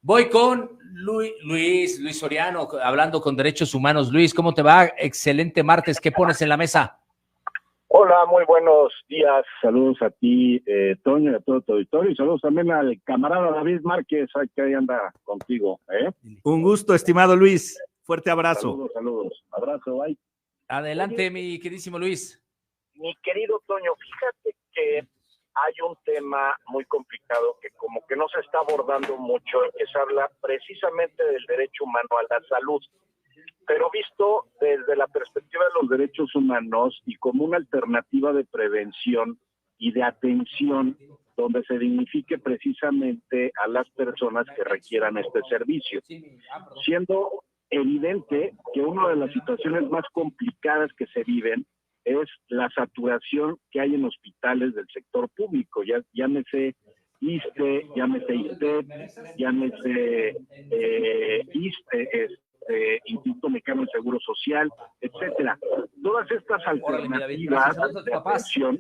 Voy con Luis Soriano, hablando con Derechos Humanos. Luis, ¿cómo te va? Excelente martes. ¿Qué pones en la mesa? Hola, muy buenos días. Saludos a ti, Toño, y a todo tu auditorio. Y saludos también al camarada David Márquez, que ahí anda contigo. Un gusto, estimado Luis. Fuerte abrazo. Saludos. Abrazo, bye. Adelante, oye, mi queridísimo Luis. Mi querido Toño, fíjate que hay un tema muy complicado que como que no se está abordando mucho, que se habla precisamente del derecho humano a la salud, pero visto desde la perspectiva de los derechos humanos y como una alternativa de prevención y de atención donde se dignifique precisamente a las personas que requieran este servicio, siendo evidente que una de las situaciones más complicadas que se viven es la saturación que hay en hospitales del sector público, llámese ISSSTE, llámese ISTEP, llámese ISSSTE, Instituto Mexicano del Seguro Social, etcétera. Todas estas alternativas de atención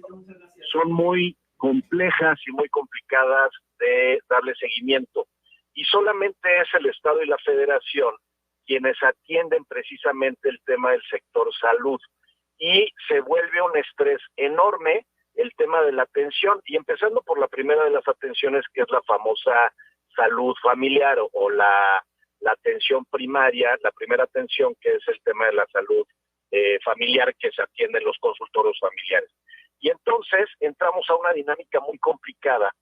son muy complejas y muy complicadas de darle seguimiento. Y solamente es el Estado y la Federación quienes atienden precisamente el tema del sector salud. Y se vuelve un estrés enorme el tema de la atención, y empezando por la primera de las atenciones, que es la famosa salud familiar o la atención primaria, la primera atención, que es el tema de la salud familiar, que se atiende en los consultorios familiares. Y entonces entramos a una dinámica muy complicada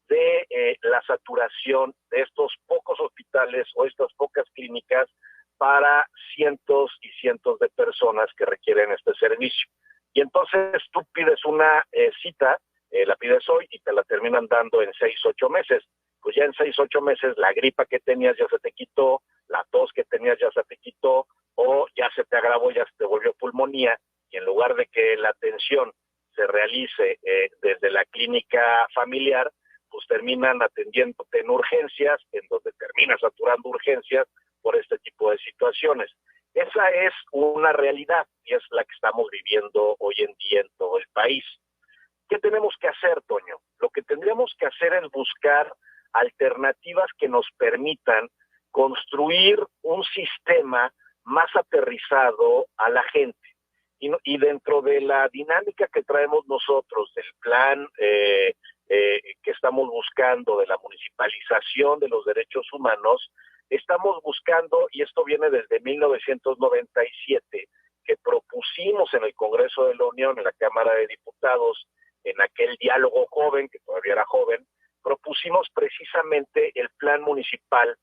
de la saturación de estos pocos hospitales o estas pocas clínicas para cientos y cientos de personas que requieren este servicio. Y entonces tú pides una cita, la pides hoy y te la terminan dando en 6-8 meses. Pues ya en 6-8 meses la gripa que tenías ya se te quitó, la tos que tenías ya se te quitó, o ya se te agravó, ya se te volvió pulmonía, y en lugar de que la atención se realice desde la clínica familiar, pues terminan atendiéndote en urgencias, en donde terminas saturando urgencias por este tipo de situaciones. Esa es una realidad y es la que estamos viviendo hoy en día en todo el país. ¿Qué tenemos que hacer, Toño? Lo que tendríamos que hacer es buscar alternativas que nos permitan construir un sistema más aterrizado a la gente. Y dentro de la dinámica que traemos nosotros, del plan que estamos buscando de la municipalización de los derechos humanos, estamos buscando, y esto viene desde 1997, que propusimos en el Congreso de la Unión, en la Cámara de Diputados, en aquel diálogo joven, que todavía era joven, propusimos precisamente el Plan Municipal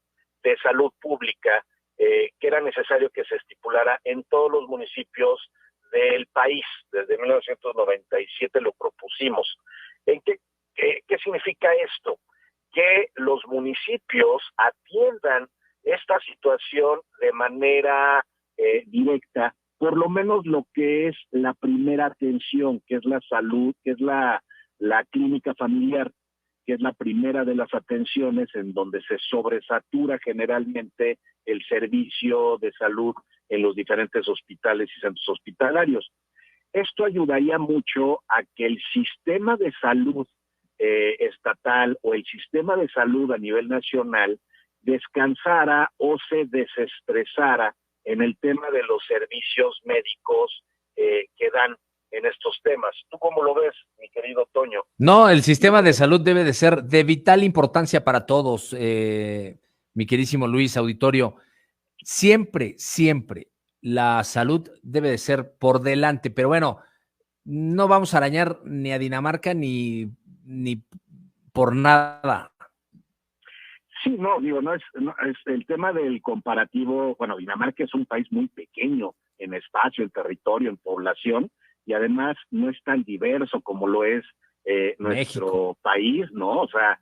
de Salud Pública, que era necesario que se estipulara en todos los municipios del país. Desde 1997 lo propusimos. ¿Qué significa esto? Que los municipios atiendan esta situación de manera directa, por lo menos lo que es la primera atención, que es la salud, que es la clínica familiar, que es la primera de las atenciones en donde se sobresatura generalmente el servicio de salud en los diferentes hospitales y centros hospitalarios. Esto ayudaría mucho a que el sistema de salud estatal o el sistema de salud a nivel nacional descansara o se desestresara en el tema de los servicios médicos que dan en estos temas. ¿Tú cómo lo ves, mi querido Toño? No, el sistema de salud debe de ser de vital importancia para todos, mi queridísimo Luis, auditorio. Siempre, siempre la salud debe de ser por delante, pero bueno, no vamos a arañar ni a Dinamarca ni por nada. Sí, no es el tema del comparativo. Bueno, Dinamarca es un país muy pequeño en espacio, en territorio, en población, y además no es tan diverso como lo es nuestro país, ¿no? O sea,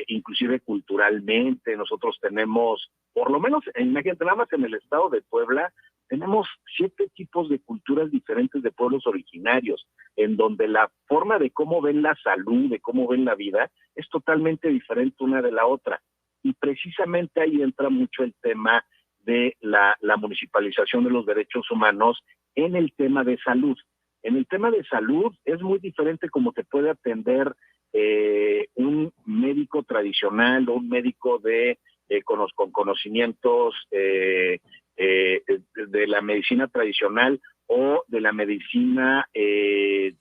inclusive culturalmente nosotros tenemos, por lo menos, imagínate, nada más en el estado de Puebla, tenemos 7 tipos de culturas diferentes de pueblos originarios, en donde la forma de cómo ven la salud, de cómo ven la vida, es totalmente diferente una de la otra. Y precisamente ahí entra mucho el tema de la municipalización de los derechos humanos en el tema de salud. En el tema de salud es muy diferente cómo te puede atender un médico tradicional o un médico de con conocimientos de la medicina tradicional o de la medicina de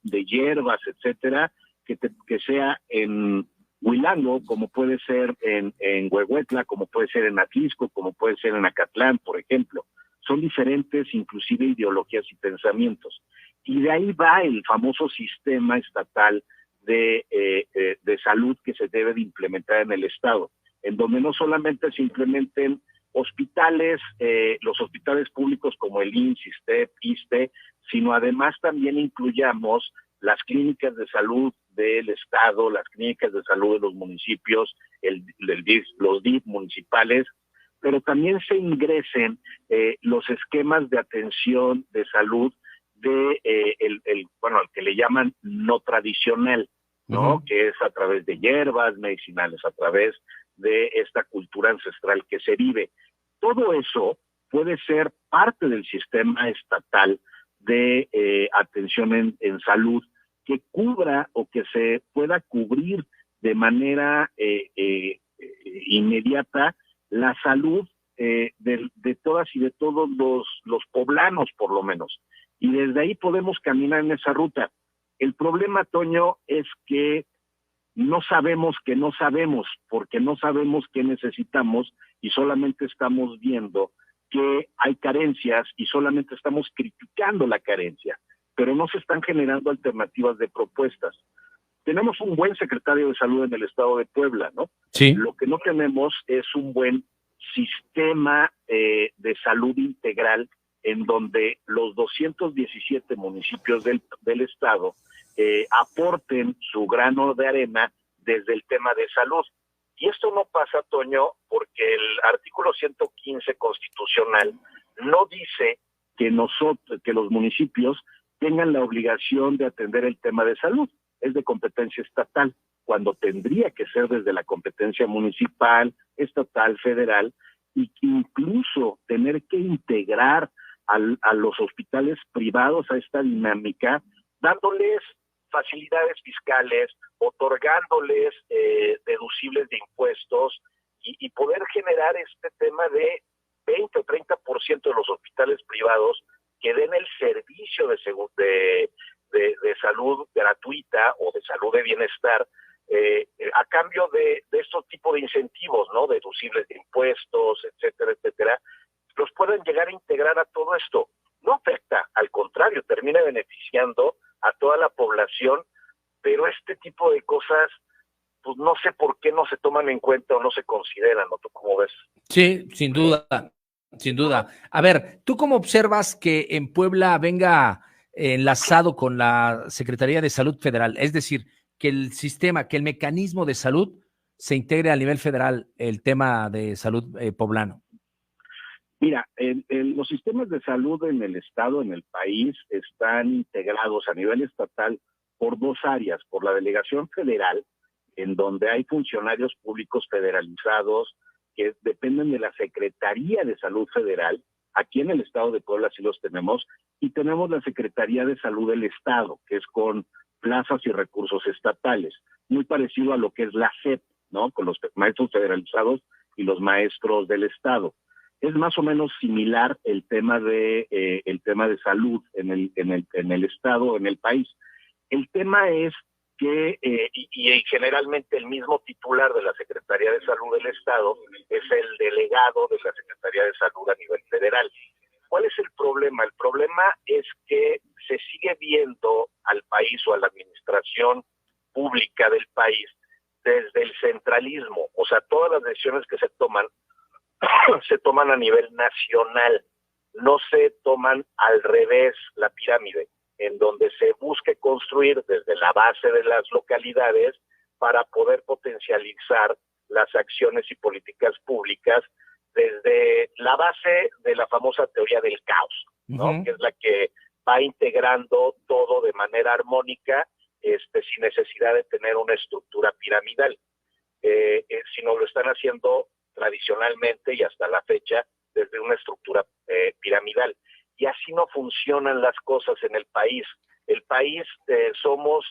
hierbas, etcétera, que sea en Huilango, como puede ser en Huehuetla, como puede ser en Atlisco, como puede ser en Acatlán, por ejemplo. Son diferentes, inclusive, ideologías y pensamientos. Y de ahí va el famoso sistema estatal de salud que se debe de implementar en el Estado, en donde no solamente se implementen hospitales, los hospitales públicos como el IMSS, ISSSTE, ISSSTE, sino además también incluyamos las clínicas de salud del Estado, las clínicas de salud de los municipios, los DIF municipales, pero también se ingresen los esquemas de atención de salud de el que le llaman no tradicional, ¿no? Que es a través de hierbas medicinales, a través de esta cultura ancestral que se vive. Todo eso puede ser parte del sistema estatal de atención en salud que cubra o que se pueda cubrir de manera inmediata la salud de todas y de todos los poblanos, por lo menos. Y desde ahí podemos caminar en esa ruta. El problema, Toño, es que no sabemos que no sabemos, porque no sabemos qué necesitamos y solamente estamos viendo que hay carencias y solamente estamos criticando la carencia, pero no se están generando alternativas de propuestas. Tenemos un buen secretario de salud en el estado de Puebla, ¿no? Sí. Lo que no tenemos es un buen sistema de salud integral en donde los 217 municipios del estado aporten su grano de arena desde el tema de salud. Y esto no pasa, Toño, porque el artículo 115 constitucional no dice que los municipios tengan la obligación de atender el tema de salud. Es de competencia estatal, cuando tendría que ser desde la competencia municipal, estatal, federal, y incluso tener que integrar a los hospitales privados a esta dinámica, dándoles facilidades fiscales, otorgándoles deducibles de impuestos y poder generar este tema de 20 o 30% de los hospitales privados que den el servicio de salud gratuita o de salud de bienestar a cambio de estos tipos de incentivos, ¿no? Deducibles de impuestos, etcétera, etcétera, los pueden llegar a integrar a todo esto. No afecta, al contrario, termina beneficiando a toda la población, pero este tipo de cosas, pues no sé por qué no se toman en cuenta o no se consideran, ¿no? ¿Tú cómo ves? Sí, sin duda, sin duda. A ver, ¿tú cómo observas que en Puebla venga enlazado con la Secretaría de Salud Federal? Es decir, que el sistema, que el mecanismo de salud se integre a nivel federal, el tema de salud poblano. Mira, los sistemas de salud en el estado, en el país, están integrados a nivel estatal por dos áreas, por la delegación federal, en donde hay funcionarios públicos federalizados que dependen de la Secretaría de Salud Federal. Aquí en el estado de Puebla sí los tenemos, y tenemos la Secretaría de Salud del Estado, que es con plazas y recursos estatales, muy parecido a lo que es la SEP, ¿no? Con los maestros federalizados y los maestros del estado. Es más o menos similar el tema de salud en el estado, en el país. El tema es que y generalmente el mismo titular de la Secretaría de Salud del Estado es el delegado de la Secretaría de Salud a nivel federal. ¿Cuál es el problema? El problema es que se sigue viendo al país o a la administración pública del país desde el centralismo. O sea, todas las decisiones que se toman a nivel nacional, no se toman al revés la pirámide, en donde se busque construir desde la base de las localidades para poder potencializar las acciones y políticas públicas desde la base de la famosa teoría del caos, ¿no? Que es la que va integrando todo de manera armónica, sin necesidad de tener una estructura piramidal, sino lo están haciendo tradicionalmente y hasta la fecha desde una estructura piramidal. Y así no funcionan las cosas en el país. El país somos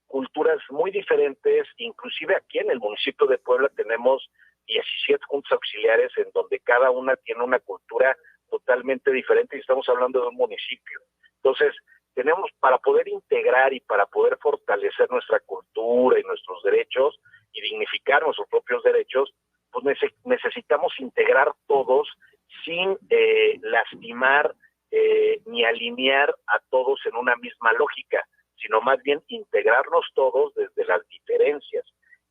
culturas muy diferentes, inclusive aquí en el municipio de Puebla tenemos 17 juntas auxiliares en donde cada una tiene una cultura totalmente diferente y estamos hablando de un municipio. Entonces, tenemos para poder integrar y para poder fortalecer nuestra cultura y nuestros derechos y dignificar nuestros propios derechos, pues necesitamos integrar todos sin lastimar ni alinear a todos en una misma lógica, sino más bien integrarnos todos desde las diferencias.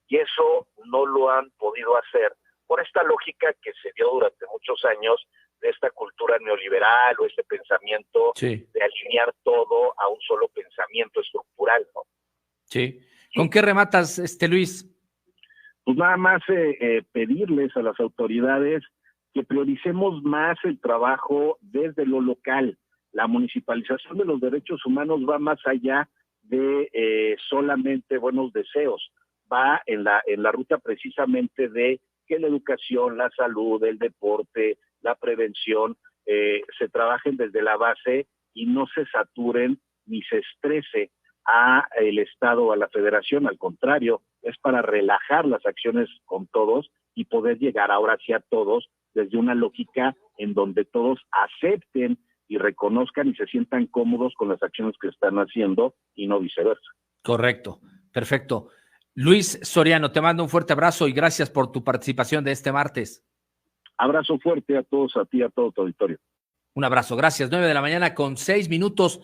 Y eso no lo han podido hacer por esta lógica que se dio durante muchos años de esta cultura neoliberal o este pensamiento de alinear todo a un solo pensamiento estructural, ¿no? Sí. ¿Con qué rematas, Luis? Pues nada más pedirles a las autoridades que prioricemos más el trabajo desde lo local. La municipalización de los derechos humanos va más allá de solamente buenos deseos, va en la ruta precisamente de que la educación, la salud, el deporte, la prevención se trabajen desde la base y no se saturen ni se estrese a el Estado o a la Federación. Al contrario, es para relajar las acciones con todos y poder llegar ahora sí a todos desde una lógica en donde todos acepten y reconozcan y se sientan cómodos con las acciones que están haciendo y no viceversa. Correcto, perfecto. Luis Soriano, te mando un fuerte abrazo y gracias por tu participación de este martes. Abrazo fuerte a todos, a ti, a todo tu auditorio. Un abrazo, gracias. 9 de la mañana con 6 minutos.